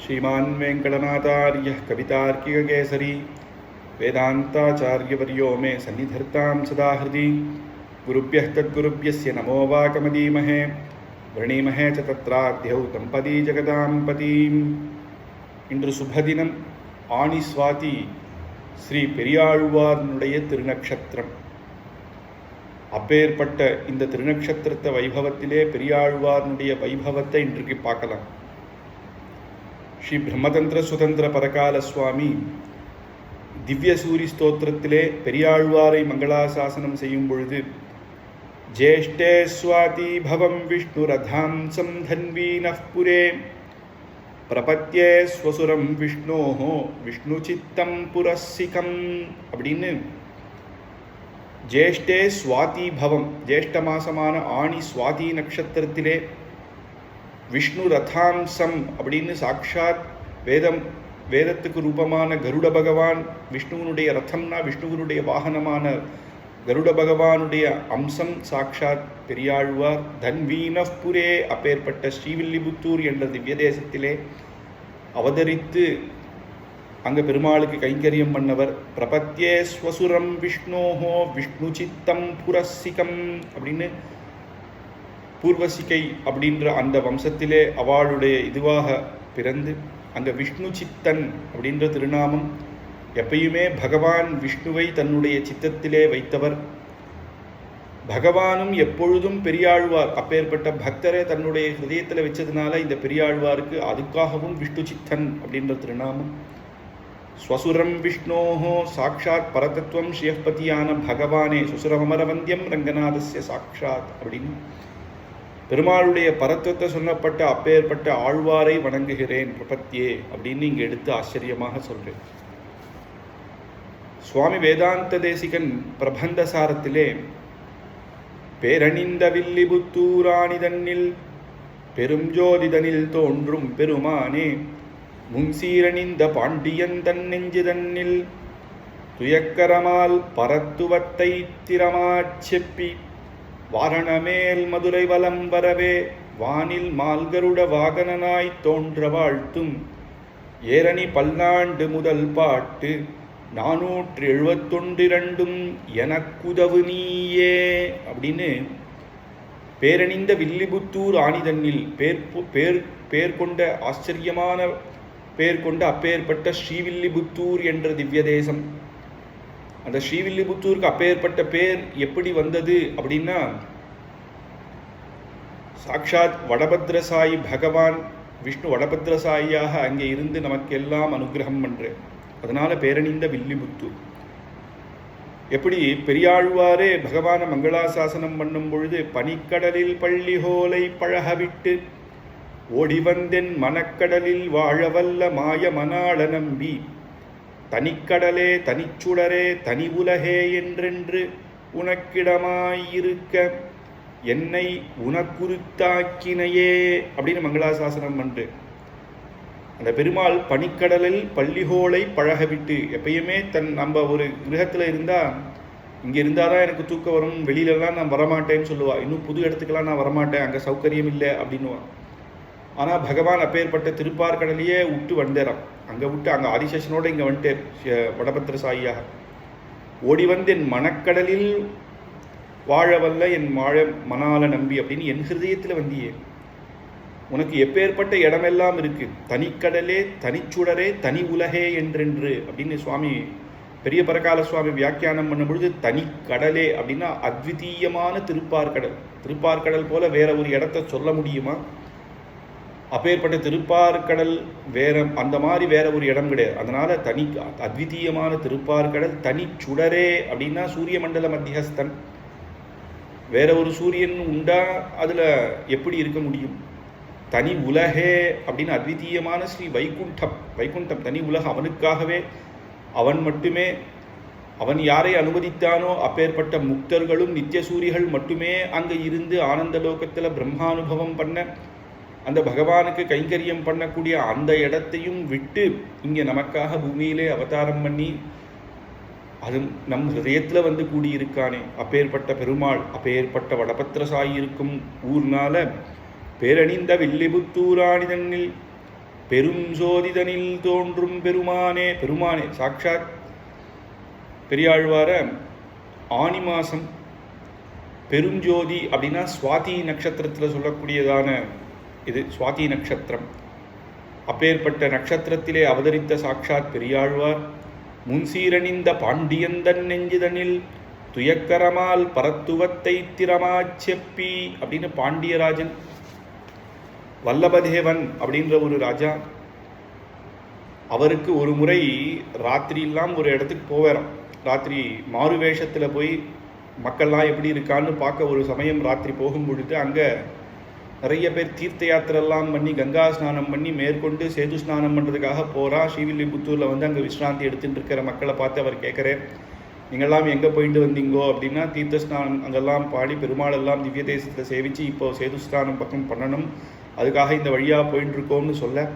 श्रीमान् वेङ्कटनाथार्यः कवितार्किककेसरी वेदान्ताचार्यवर्यो मे सन्निधत्तां सदा हृदि गुरुभ्यः तद्गुरुभ्यस्य नमो वाकमदीमहे वृणीमहे च तत्राद्यौ दम्पती जगदाम्पतीम् இன்று சுபதினம் ஆனி சுவாதி ஸ்ரீ பெரியாழ்வார்னுடைய திருநக்ஷத்திரம். அப்பேற்பட்ட இந்த திருநக்ஷத்திரத்தை வைபவத்திலே பெரியாழ்வார்னுடைய வைபவத்தை இன்றைக்கு பார்க்கலாம். ஸ்ரீ பிரம்மதந்திர சுதந்திர பரகால சுவாமி திவ்ய சூரி ஸ்தோத்திரத்திலே பெரியாழ்வாரை மங்களாசாசனம் செய்யும் பொழுது ஜேஷ்டே ஸ்வாதி பவம் விஷ்ணு ரதாம்சம் தன்வீனஃ புரே பிரபத்யே ஸ்வசுரம் விஷ்ணோஹோ விஷ்ணு சித்தம் புரஸ்ஸிகம் அப்படின்னு ஜேஷ்டே ஸ்வாதி பவம், ஜேஷ்ட மாசமான ஆணி சுவாதி நட்சத்திரத்திலே விஷ்ணு ரதாம்சம் அப்படின்னு சாட்சாத் வேதத்துக்கு ரூபமான கருட பகவான், விஷ்ணுவனுடைய ரதம்னா விஷ்ணுவனுடைய வாகனமான கருட பகவானுடைய அம்சம் சாட்சாத் பெரியாழ்வார் தன்வீனஃ புரே அப்பேற்பட்ட ஸ்ரீவில்லிபுத்தூர் என்ற திவ்ய தேசத்திலே அவதரித்து அங்கே பெருமாளுக்கு கைங்கரியம் பண்ணவர். பிரபத்யே ஸ்வசுரம் விஷ்ணோஹோ விஷ்ணு சித்தம் புரஸ்ஸிகம் அப்படின்னு பூர்வசிகை அப்படின்ற அந்த வம்சத்திலே அவளுடைய இதுவாக பிறந்து அங்கே விஷ்ணு சித்தன் அப்படின்ற திருநாமம். எப்பயுமே பகவான் விஷ்ணுவை தன்னுடைய சித்தத்திலே வைத்தவர். பகவானும் எப்பொழுதும் பெரியாழ்வார் அப்பேற்பட்ட பக்தரை தன்னுடைய ஹிருதயத்தில் வச்சதுனால இந்த பெரியாழ்வாருக்கு அதுக்காகவும் விஷ்ணு சித்தன் அப்படின்ற திருநாமம். ஸ்வசுரம் விஷ்ணோஹோ சாட்சாத் பரதத்துவம் ஸ்ரீயப்பதியான பகவானே சுசுரமரவந்தியம் ரங்கநாதஸ்ய சாட்சாத் அப்படின்னு பெருமாளுடைய பரத்துவத்தை சொல்லப்பட்ட அப்பேற்பட்ட ஆழ்வாரை வணங்குகிறேன் பிரபத்தியே அப்படின்னு இங்கே எடுத்து ஆச்சரியமாக சொல்றேன். சுவாமி வேதாந்த தேசிகன் பிரபந்த சாரத்திலே பேரணிந்த வில்லிபுத்தூராணிதன்னில் பெரும் ஜோதிதனில் தோன்றும் பெருமானே முன்சீரணிந்த பாண்டியன் தன் நெஞ்சுதன்னில் துயக்கரமால் பரத்துவத்தை திறமாச் செப்பி வாரணமேல் மதுரை வலம் வரவே வானில் மால்கருட வாகனனாய் தோன்ற வாழ்த்தும் ஏரணி பல்லாண்டு முதல் பாட்டு 472 எனக்குதவு நீயே அப்படின்னு பேரணிந்த வில்லிபுத்தூர் ஆணிதன்னில் பேர் கொண்ட ஆச்சரியமான பேர் கொண்ட அப்பேற்பட்ட ஸ்ரீவில்லிபுத்தூர் என்ற திவ்ய தேசம். அந்த ஸ்ரீவில்லிபுத்தூருக்கு அப்பேற்பட்ட பேர் எப்படி வந்தது அப்படின்னா சாட்சாத் வடபத்ரசாயி பகவான் விஷ்ணு வடபத்ரசாயியாக அங்கே இருந்து நமக்கெல்லாம் அனுகிரகம் பண்றேன். அதனால பேரணிந்த வில்லிபுத்தூர். எப்படி பெரியாழ்வாரே பகவான மங்களாசாசனம் பண்ணும் பொழுது பனிக்கடலில் பள்ளிஹோலை பழகவிட்டு ஓடிவந்தென் மனக்கடலில் வாழவல்ல மாய மனாள நம்பி தனிக்கடலே தனிச்சுடரே தனி உலகே என்றென்று உனக்கிடமாயிருக்க என்னை உனக்குருத்தாக்கினையே அப்படின்னு மங்களாசாசனம் பண்று. அந்த பெருமாள் பனிக்கடலில் பள்ளிஹோலை பழகவிட்டு எப்பயுமே நம்ம ஒரு கிரகத்தில் இருந்தால் இங்கே இருந்தால் தான் எனக்கு தூக்கம் வரும், வெளியிலலாம் நான் வரமாட்டேன்னு சொல்லுவா. இன்னும் புது இடத்துக்கெல்லாம் நான் வரமாட்டேன், அங்கே சௌகரியம் இல்லை அப்படின்னுவான். ஆனால் பகவான் அப்பேற்பட்ட திருப்பார்கடலையே விட்டு வந்தேறான். அங்கே விட்டு அங்கே ஆதிசேஷனோடு இங்கே வந்துட்டே வடபத்திர சாயியாக ஓடி வந்து என் மனக்கடலில் வாழவல்ல என் வாழ மணால நம்பி அப்படின்னு என் ஹிருதயத்தில் வந்தியே. உனக்கு எப்பேற்பட்ட இடமெல்லாம் இருக்கு, தனிக்கடலே தனிச்சுடரே தனி உலகே என்றென்று அப்படின்னு சுவாமி பெரிய பரகால சுவாமி வியாக்கியானம் பண்ணும் பொழுது தனிக்கடலே அப்படின்னா அத்விதீயமான திருப்பார்கடல். திருப்பார்கடல் போல வேற ஒரு இடத்த சொல்ல முடியுமா? அப்பேற்பட்ட திருப்பார்கடல் வேற, அந்த மாதிரி வேற ஒரு இடம் கிடையாது. அதனால தனி அத்விதீயமான திருப்பார்கடல் தனி சுடரே அப்படின்னா சூரிய மண்டல மத்தியஸ்தன். வேற ஒரு சூரியன் உண்டா அதுல எப்படி இருக்க முடியும்? தனி உலகே அப்படின்னு அத்விதீயமான ஸ்ரீ வைகுண்டம் தனி உலகம். அவனுக்காகவே அவன் மட்டுமே, அவன் யாரை அனுமதித்தானோ அப்பேற்பட்ட முக்தர்களும் நித்தியசூரிகள் மட்டுமே அங்கே இருந்து ஆனந்த லோகத்தில் பிரம்மானுபவம் பண்ண அந்த பகவானுக்கு கைங்கரியம் பண்ணக்கூடிய அந்த இடத்தையும் விட்டு இங்கே நமக்காக பூமியிலே அவதாரம் பண்ணி அது நம் ஹிருதயத்தில் வந்து கூடியிருக்கானே அப்பேற்பட்ட பெருமாள், அப்பேற்பட்ட வடபத்திரசாயி இருக்கும் ஊர்னால பேரணிந்த வில்லிபுத்தூராணிதன்னில் பெரும் ஜோதிதனில் தோன்றும் பெருமானே. பெருமானே சாட்சாத் பெரியாழ்வார ஆனி மாதம் பெருஞ்சோதி அப்படின்னா சுவாதி நட்சத்திரத்தில் சொல்லக்கூடியதான இது சுவாதி நட்சத்திரம். அப்பேற்பட்ட நட்சத்திரத்திலே அவதரித்த சாட்சாத் பெரியாழ்வார் முன்சீரணிந்த பாண்டியந்தன் நெஞ்சுதனில் துயக்கரமால் பரத்துவத்தை திறமாச்செப்பி அப்படின்னு பாண்டியராஜன் வல்லபதேவன் அப்படின்ற ஒரு ராஜா, அவருக்கு ஒரு முறை ராத்திரியெல்லாம் ஒரு இடத்துக்கு போவாராம். ராத்திரி மாறு வேஷத்தில் போய் மக்கள்லாம் எப்படி இருக்கான்னு பார்க்க ஒரு சமயம் ராத்திரி போகும் பொழுது அங்கே நிறைய பேர் தீர்த்த யாத்திரெல்லாம் பண்ணி கங்கா ஸ்நானம் பண்ணி மேற்கொண்டு சேது ஸ்நானம் பண்ணுறதுக்காக போகிறா. ஸ்ரீவில்லிபுத்தூரில் வந்து அங்கே விஸ்ராந்தி எடுத்துகிட்டு இருக்கிற மக்களை பார்த்து அவர் கேட்குறேன், நீங்கள்லாம் எங்கே போயிட்டு வந்தீங்கோ அப்படின்னா, தீர்த்த ஸ்நானம் அங்கெல்லாம் பாடி பெருமாளெல்லாம் திவ்ய தேசத்தில் சேவித்து இப்போ சேது ஸ்நானம் பக்கம் பண்ணணும், அதுக்காக இந்த வழியாக போயிட்டு இருக்கோம்னு சொல்ல,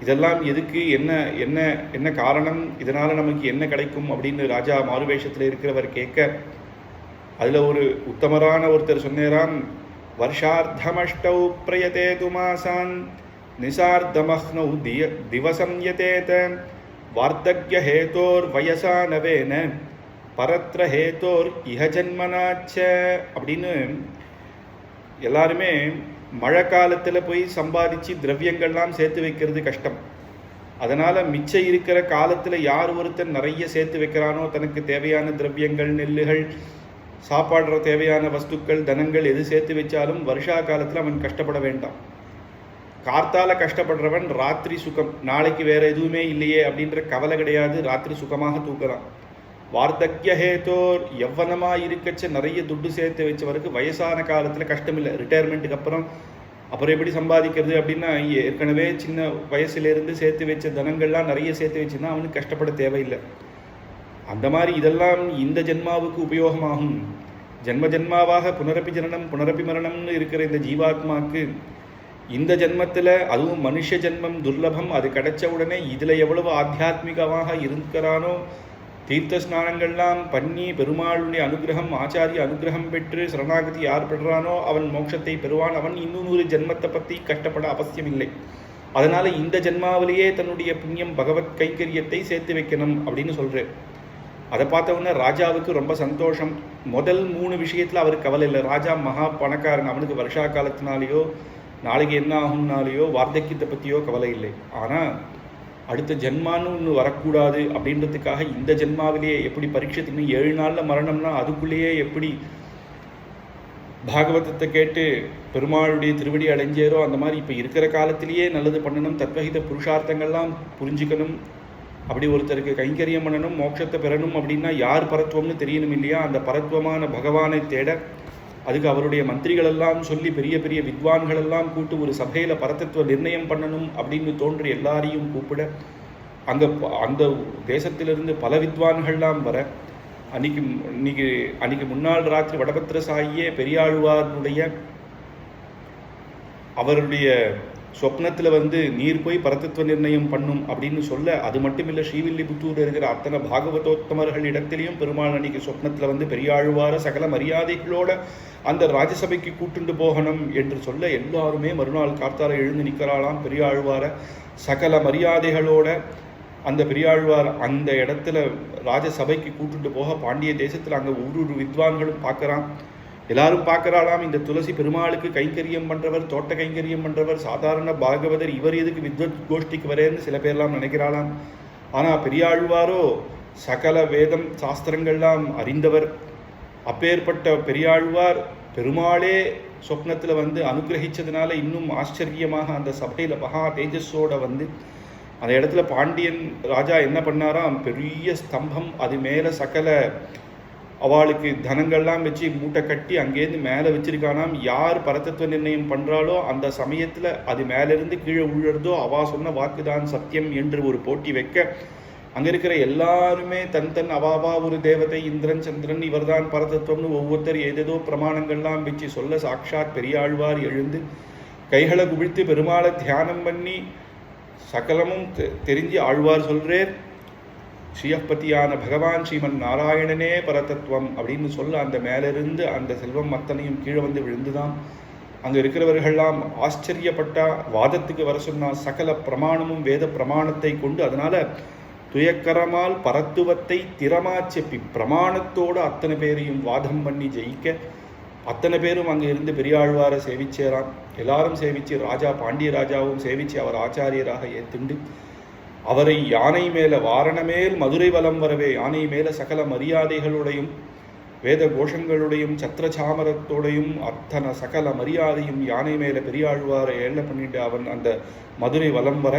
இதெல்லாம் எதுக்கு, என்ன என்ன என்ன காரணம், இதனால் நமக்கு என்ன கிடைக்கும் அப்படின்னு ராஜா மாறுவேஷத்தில் இருக்கிறவர் கேட்க, அதில் ஒரு உத்தமரான ஒருத்தர் சொன்னேராம், வருஷார்த்தமஷ்டௌ பிரயதே துமாசான் நிசார்த்தமஹ்னௌ திவசம் யதேத வார்த்தக்ய ஹேதோர் வயசா நவேன பரத்ர ஹேதோர் இஹ ஜன்மனாச்ச அப்படின்னு எல்லாருமே மழை காலத்தில் போய் சம்பாதிச்சு திரவியங்கள்லாம் சேர்த்து வைக்கிறது கஷ்டம். அதனால் மிச்சம் இருக்கிற காலத்தில் யார் ஒருத்தர் நிறைய சேர்த்து வைக்கிறானோ, தனக்கு தேவையான திரவியங்கள், நெல்லுகள், சாப்பாடுற தேவையான வஸ்துக்கள், தனங்கள் எது சேர்த்து வச்சாலும் வருஷா காலத்தில் அவன் கஷ்டப்பட வேண்டாம். கார்த்தால கஷ்டப்படுறவன் ராத்திரி சுகம், நாளைக்கு வேற எதுவுமே இல்லையே அப்படின்ற கவலை கிடையாது, ராத்திரி சுகமாக தூக்கலாம். வார்த்தக்ய ஹேதோர் எவ்வனமாக இருக்கச்ச நிறைய துட்டு சேர்த்து வச்சவருக்கு வயசான காலத்தில் கஷ்டம் இல்லை. ரிட்டையர்மெண்ட்டுக்கு அப்புறம் எப்படி சம்பாதிக்கிறது அப்படின்னா, ஏற்கனவே சின்ன வயசுலேருந்து சேர்த்து வச்ச தனங்கள்லாம் நிறைய சேர்த்து வச்சுன்னா அவனுக்கு கஷ்டப்பட தேவையில்லை. அந்த மாதிரி இதெல்லாம் இந்த ஜென்மாவுக்கு உபயோகமாகும். ஜென்ம ஜென்மாவாக புனரப்பி ஜனனம் புனரப்பி மரணம்னு இருக்கிற இந்த ஜீவாத்மாவுக்கு இந்த ஜென்மத்தில், அதுவும் மனுஷ ஜென்மம் துர்லபம், அது கிடைச்ச உடனே இதில் எவ்வளவு ஆத்தியாத்மிகமாக இருக்கிறானோ, தீர்த்த ஸ்நானங்கள்லாம் பண்ணி பெருமாளுடைய அனுகிரகம், ஆச்சாரிய அனுகிரகம் பெற்று சரணாகதி யார் பெறுறானோ அவன் மோட்சத்தை பெறுவான். அவன் இன்னொரு ஜென்மத்தை பற்றி கஷ்டப்பட அவசியமில்லை. அதனால் இந்த ஜென்மாவிலேயே தன்னுடைய புண்ணியம் பகவத் கைங்கரியத்தை சேர்த்து வைக்கணும் அப்படின்னு சொல்கிறேன். அதை பார்த்தவொன்னே ராஜாவுக்கு ரொம்ப சந்தோஷம். முதல் 3 விஷயத்தில் அவருக்கு கவலை இல்லை. ராஜா மகா பணக்காரன், அவனுக்கு வருஷா காலத்தினாலேயோ நாளைக்கு என்ன ஆகும்னாலேயோ வார்த்தக்கியத்தை பற்றியோ கவலை இல்லை. ஆனால் அடுத்த ஜென்மான்னு ஒன்று வரக்கூடாது அப்படின்றதுக்காக இந்த ஜென்மாவிலேயே எப்படி பரீட்சைக்கு 7 நாளில் மரணம்னா அதுக்குள்ளேயே எப்படி பாகவதத்தை கேட்டு பெருமாளுடைய திருவடி அடைஞ்சேரோ அந்த மாதிரி இப்போ இருக்கிற காலத்திலேயே நல்லது பண்ணணும், தத்வஹித புருஷார்த்தங்கள்லாம் புரிஞ்சுக்கணும். அப்படி ஒருத்தருக்கு கைங்கரியம் பண்ணணும், மோட்சத்தை பெறணும் அப்படின்னா யார் பரத்துவம்னு தெரியணும் இல்லையா? அந்த பரத்துவமான பகவானை தேட அதுக்கு அவருடைய மந்திரிகளெல்லாம் சொல்லி பெரிய பெரிய வித்வான்களெல்லாம் கூட்டு ஒரு சபையில் பரதத்துவ நிர்ணயம் பண்ணணும் அப்படின்னு தோன்றி எல்லாரையும் கூப்பிட அந்த தேசத்திலிருந்து பல வித்வான்கள்லாம் வர அன்னைக்கு முன்னாள் ராத்திரி வடபத்திர சாயியே பெரியாழ்வாருடைய அவருடைய சொப்னத்தில் வந்து நீர் போய் பரதத்துவ நிர்ணயம் பண்ணும் அப்படின்னு சொல்ல, அது மட்டும் இல்லை, ஸ்ரீவில்லிபுத்தூர் இருக்கிற அத்தனை பாகவதோத்தமர்கள் இடத்திலையும் பெருமாள் அன்னைக்கு சொப்னத்தில் வந்து பெரியாழ்வார சகல மரியாதைகளோட அந்த ராஜசபைக்கு கூட்டுண்டு போகணும் என்று சொல்ல, எல்லாருமே மறுநாள் கார்த்தால எழுந்து நிற்கிறாளாம். பெரியாழ்வார சகல மரியாதைகளோட அந்த பெரியாழ்வார் அந்த இடத்துல ராஜசபைக்கு கூட்டுண்டு போக பாண்டிய தேசத்தில் அங்கே ஒரு வித்வான்களும் பார்க்குறான். எல்லாரும் பார்க்குறாளாம், இந்த துளசி பெருமாளுக்கு கைங்கரியம் பண்ணுறவர், தோட்ட கைங்கரியம் பண்ணுறவர், சாதாரண பாகவதர், இவர் எதுக்கு வித்வத் கோஷ்டிக்கு வரேன்னு சில பேர்லாம் நினைக்கிறாளாம். ஆனால் பெரியாழ்வாரோ சகல வேதம் சாஸ்திரங்கள்லாம் அறிந்தவர். அப்பேற்பட்ட பெரியாழ்வார் பெருமாளே சொப்னத்தில் வந்து அனுகிரகிச்சதுனால இன்னும் ஆச்சரியமாக அந்த சபையில் மகா தேஜஸோட வந்து அந்த இடத்துல பாண்டியன் ராஜா என்ன பண்ணாராம், பெரிய ஸ்தம்பம், அது மேலே சகல அவளுக்கு தனங்கள்லாம் வச்சு மூட்டை கட்டி அங்கேருந்து மேலே வச்சிருக்கானாம். யார் பரதத்துவ நிர்ணயம் பண்ணுறாளோ அந்த சமயத்தில் அது மேலேருந்து கீழே விழுறதோ அவா சொன்ன வாக்குதான் சத்தியம் என்று ஒரு போட்டி வைக்க, அங்கே இருக்கிற எல்லாருமே தன் அவாவா ஒரு தேவதை, இந்திரன் சந்திரன் இவர்தான் பரதத்துவம்னு ஒவ்வொருத்தர் ஏதேதோ பிரமாணங்கள்லாம் வச்சு சொல்ல, சாட்சாத் பெரியாழ்வார் எழுந்து கைகளை குவிழ்த்து பெருமாளை தியானம் பண்ணி சகலமும் தெரிஞ்சு ஆழ்வார் சொல்கிறேர், ஸ்ரீயப்பதியான பகவான் ஸ்ரீமன் நாராயணனே பரதத்துவம் அப்படின்னு சொல்ல, அந்த மேலிருந்து அந்த செல்வம் அத்தனையும் கீழே வந்து விழுந்துதான். அங்கே இருக்கிறவர்கள்லாம் ஆச்சரியப்பட்டா. வாதத்துக்கு வர சொன்னால் சகல பிரமாணமும் வேத பிரமாணத்தை கொண்டு, அதனால் துயக்கரமால் பரத்துவத்தை திறமா செப்பி பிரமாணத்தோடு அத்தனை பேரையும் வாதம் பண்ணி ஜெயிக்க அத்தனை பேரும் அங்கே இருந்து பெரியாழ்வாரை சேவிச்சேராம். எல்லாரும் சேவிச்சு, ராஜா பாண்டிய ராஜாவும் சேவிச்சு அவர் ஆச்சாரியராக ஏத்துண்டு அவரை யானை மேல வாரணமேல் மதுரை வலம் வரவே யானை மேல சகல மரியாதைகளுடையும் வேத கோஷங்களுடையும் சத்திரச்சாமரத்தோடையும் அத்தனை சகல மரியாதையும் யானை மேல பெரியாழ்வாரை ஏழை பண்ணிட்டு அவன் அந்த மதுரை வலம் வர,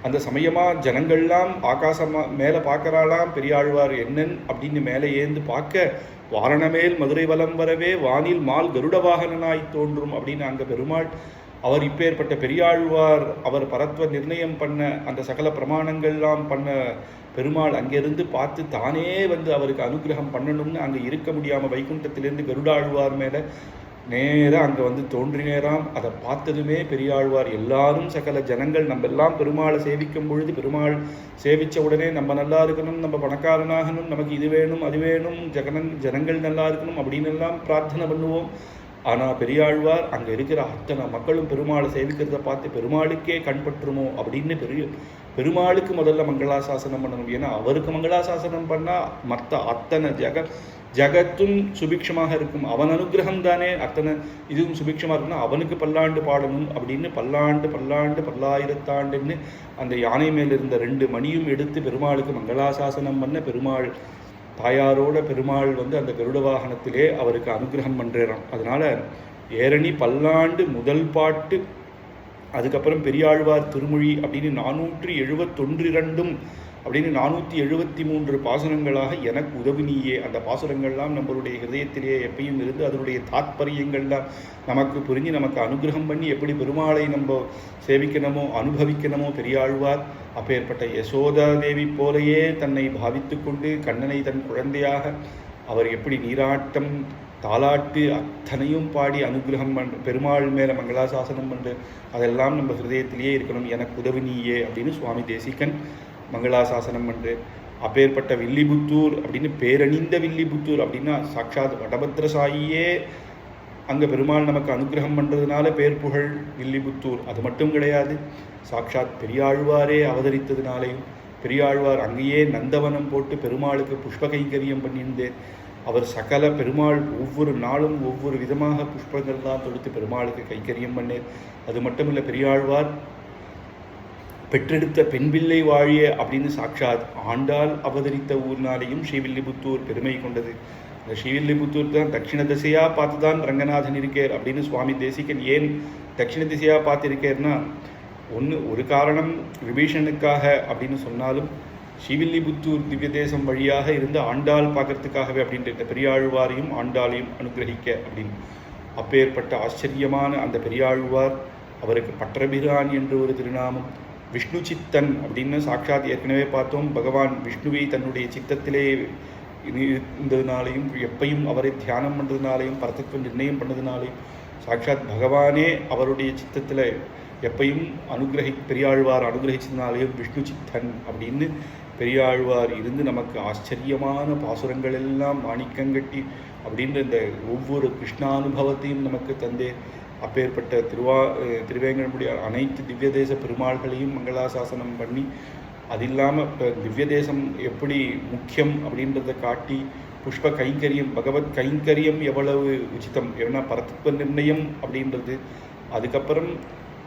அந்த சமயமாக ஜனங்கள்லாம் ஆகாசமாக மேலே பார்க்குறாளாம். பெரியாழ்வார் என்னன் அப்படின்னு மேலே ஏந்து பார்க்க, வாரணமேல் மதுரை வலம் வரவே வானில் மால் கருட வாகனனாய் தோன்றும் அப்படின்னு அங்கே பெருமாள் அவர் இப்பேற்பட்ட பெரியாழ்வார் அவர் பரத்வ நிர்ணயம் பண்ண அந்த சகல பிரமாணங்கள்லாம் பண்ண பெருமாள் அங்கேருந்து பார்த்து தானே வந்து அவருக்கு அனுகிரகம் பண்ணணும்னு அங்கே இருக்க முடியாமல் வைகுண்டத்திலேருந்து கருடாழ்வார் மேலே நேராக அங்கே வந்து தோன்றினேராம். அதை பார்த்ததுமே பெரியாழ்வார் எல்லாரும் சகல ஜனங்கள் நம்ம எல்லாம் பெருமாளை சேவிக்கும் பொழுது, பெருமாள் சேவித்த உடனே நம்ம நல்லா இருக்கணும், நம்ம பணக்காரனாகணும், நமக்கு இது வேணும் அது வேணும், ஜனங்கள் நல்லா இருக்கணும் அப்படின்னு எல்லாம் பிரார்த்தனை பண்ணுவோம். ஆனால் பெரியாழ்வார் அங்கே இருக்கிற அத்தனை மக்களும் பெருமாளை சேவிக்கிறத பார்த்து பெருமாளுக்கே கண்பற்றுமோ அப்படின்னு பெருமாளுக்கு முதல்ல மங்களாசாசனம் பண்ணணும். ஏன்னா அவருக்கு மங்களாசாசனம் பண்ணால் மற்ற அத்தனை ஜகத்தும் சுபிக்ஷமாக இருக்கும். அவன் அனுகிரகம் தானே அத்தனை இதுவும் சுபிக்ஷமாக இருக்குன்னா அவனுக்கு பல்லாண்டு பாடணும் அப்படின்னு பல்லாயிரத்தாண்டுன்னு அந்த யானை மேல் இருந்த 2 மணியும் எடுத்து பெருமாளுக்கு மங்களாசாசனம் பண்ண பெருமாள் தாயாரோட பெருமாள் வந்து அந்த கருட வாகனத்திலே அவருக்கு அனுகிரகம் பண்ணுறான். அதனால் ஏரணி பல்லாண்டு முதல் பாட்டு, அதுக்கப்புறம் பெரியாழ்வார் திருமொழி அப்படின்னு 471 அப்படின்னு 473 பாசுரங்களாக எனக்கு உதவி நீயே. அந்த பாசுரங்கள்லாம் நம்மளுடைய ஹிருதயத்திலேயே எப்பயும் இருந்து அதனுடைய தாத்பரியங்கள்லாம் நமக்கு புரிஞ்சு நமக்கு அனுகிரகம் பண்ணி எப்படி பெருமாளை நம்ம சேவிக்கணுமோ அனுபவிக்கணுமோ பெரியாழ்வார் அப்பேற்பட்ட யசோதா தேவி போலையே தன்னை பாவித்து கொண்டு கண்ணனை தன் குழந்தையாக அவர் எப்படி நீராட்டம் தாலாட்டு அத்தனையும் பாடி அனுகிரகம் பெருமாள் மேலே மங்களாசாசனம் பண்ணு அதெல்லாம் நம்ம ஹிருதயத்திலேயே இருக்கணும். எனக்கு உதவி நீயே அப்படின்னு சுவாமி தேசிகன் மங்களாசாசனம் பண்ணு. அப்பேற்பட்ட வில்லிபுத்தூர் அப்படின்னு பேரணிந்த வில்லிபுத்தூர் அப்படின்னா சாட்சாத் வடபத்ரசாயியே அங்கே பெருமாள் நமக்கு அனுகிரகம் பண்ணுறதுனால பேர் புகழ் வில்லிபுத்தூர். அது மட்டும் கிடையாது, சாட்சாத் பெரியாழ்வாரே அவதரித்ததுனாலையும் பெரியாழ்வார் அங்கேயே நந்தவனம் போட்டு பெருமாளுக்கு புஷ்ப கைங்கரியம் பண்ணியிருந்தேன். அவர் சகல பெருமாள் ஒவ்வொரு நாளும் ஒவ்வொரு விதமாக புஷ்பங்கள்லாம் தொடுத்து பெருமாளுக்கு கைங்கரியம் பண்ணேன். அது மட்டும் இல்லை, பெரியாழ்வார் பெற்றெடுத்த பெண்பிள்ளை வாழிய அப்படின்னு சாட்சாத் ஆண்டாள் அவதரித்த ஊர்னாலேயும் ஸ்ரீவில்லிபுத்தூர் பெருமை கொண்டது. இந்த ஸ்ரீவில்லிபுத்தூர் தான் தட்சிண திசையாக பார்த்து தான் ரங்கநாதன் இருக்கேர் அப்படின்னு சுவாமி தேசிகன் ஏன் தட்சிண திசையாக பார்த்துருக்கேர்னா, ஒரு காரணம் விபீஷனுக்காக அப்படின்னு சொன்னாலும் ஸ்ரீவில்லிபுத்தூர் திவ்ய தேசம் வழியாக இருந்து ஆண்டாள் பார்க்கறதுக்காகவே அப்படின்ற பெரியாழ்வாரையும் ஆண்டாளையும் அனுகிரகிக்க அப்படின்னு. அப்பேற்பட்ட ஆச்சரியமான அந்த பெரியாழ்வார் அவருக்கு பற்றபிரான் என்று ஒரு திருநாமம், விஷ்ணு சித்தன் அப்படின்னு சாட்சாத் ஏற்கனவே பார்த்தோம். பகவான் விஷ்ணுவை தன்னுடைய சித்தத்திலே இருந்ததுனாலையும் எப்பையும் அவரை தியானம் பண்ணுறதுனாலையும் பரதத்துவம் நிர்ணயம் பண்ணதுனாலையும் சாட்சாத் பகவானே அவருடைய சித்தத்தில் எப்பையும் பெரியாழ்வார் அனுகிரகிச்சதுனாலையும் விஷ்ணு சித்தன் அப்படின்னு பெரியாழ்வார் இருந்து நமக்கு ஆச்சரியமான பாசுரங்கள் எல்லாம் மாணிக்கங்கட்டி அப்படின்ற இந்த ஒவ்வொரு கிருஷ்ணானுபவத்தையும் நமக்கு தந்தே. அப்பேற்பட்ட திருவேங்கடமுடிய அனைத்து திவ்ய தேச பெருமாள்களையும் மங்களாசாசனம் பண்ணி, அது இல்லாமல் இப்போ திவ்ய தேசம் எப்படி முக்கியம் அப்படின்றத காட்டி புஷ்ப கைங்கரியம் பகவத் கைங்கரியம் எவ்வளவு உச்சிதம், ஏன்னா பரத்துவ நிர்ணயம் அப்படின்றது. அதுக்கப்புறம்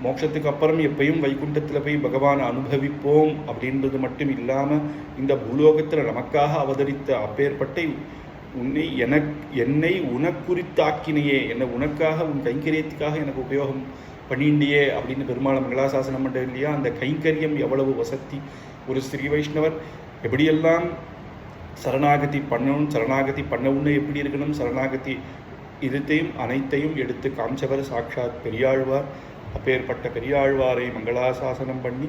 மோட்சத்துக்கு அப்புறம் எப்பயும் வைகுண்டத்தில் போய் பகவானை அனுபவிப்போம் அப்படின்றது மட்டும் இல்லாமல் இந்த பூலோகத்தில் நமக்காக அவதரித்த அப்பேற்பட்ட என்னை உனக்குறித்தாக்கினையே, என்னை உனக்காக உன் கைங்கரியத்துக்காக எனக்கு உபயோகம் பண்ணிண்டியே அப்படின்னு பெருமாள் மங்களாசாசனம் பண்ண இல்லையா. அந்த கைங்கரியம் எவ்வளவு வசதி. ஒரு ஸ்ரீ வைஷ்ணவர் எப்படியெல்லாம் சரணாகதி பண்ணணும், சரணாகதி பண்ண உடனே எப்படி இருக்கணும், சரணாகதி இதுத்தையும் அனைத்தையும் எடுத்து காமிச்சவர் சாட்சாத் பெரியாழ்வார். அப்பேற்பட்ட பெரியாழ்வாரை மங்களாசாசனம் பண்ணி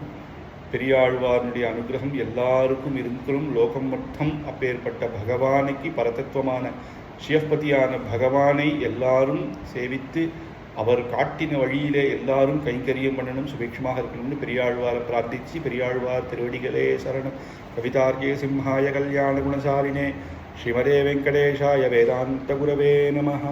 பெரியாழ்வாருடைய அனுகிரகம் எல்லாருக்கும் இருக்கணும், லோகம் மொத்தம். அப்பேற்பட்ட பகவானுக்கு பரதத்துவமான சிவபதியான பகவானை எல்லாரும் சேவித்து அவர் காட்டின வழியிலே எல்லாரும் கைங்கரியம் பண்ணணும், சுபிக்ஷமாக இருக்கணும்னு பெரியாழ்வாரை பிரார்த்திச்சு பெரியாழ்வார் திருவடிகளே சரணம். கவிதார்க்கே சிம்ஹாய கல்யாண குணசாலினே ஸ்ரீமதே வெங்கடேஷாய வேதாந்த குரவே நமஹ.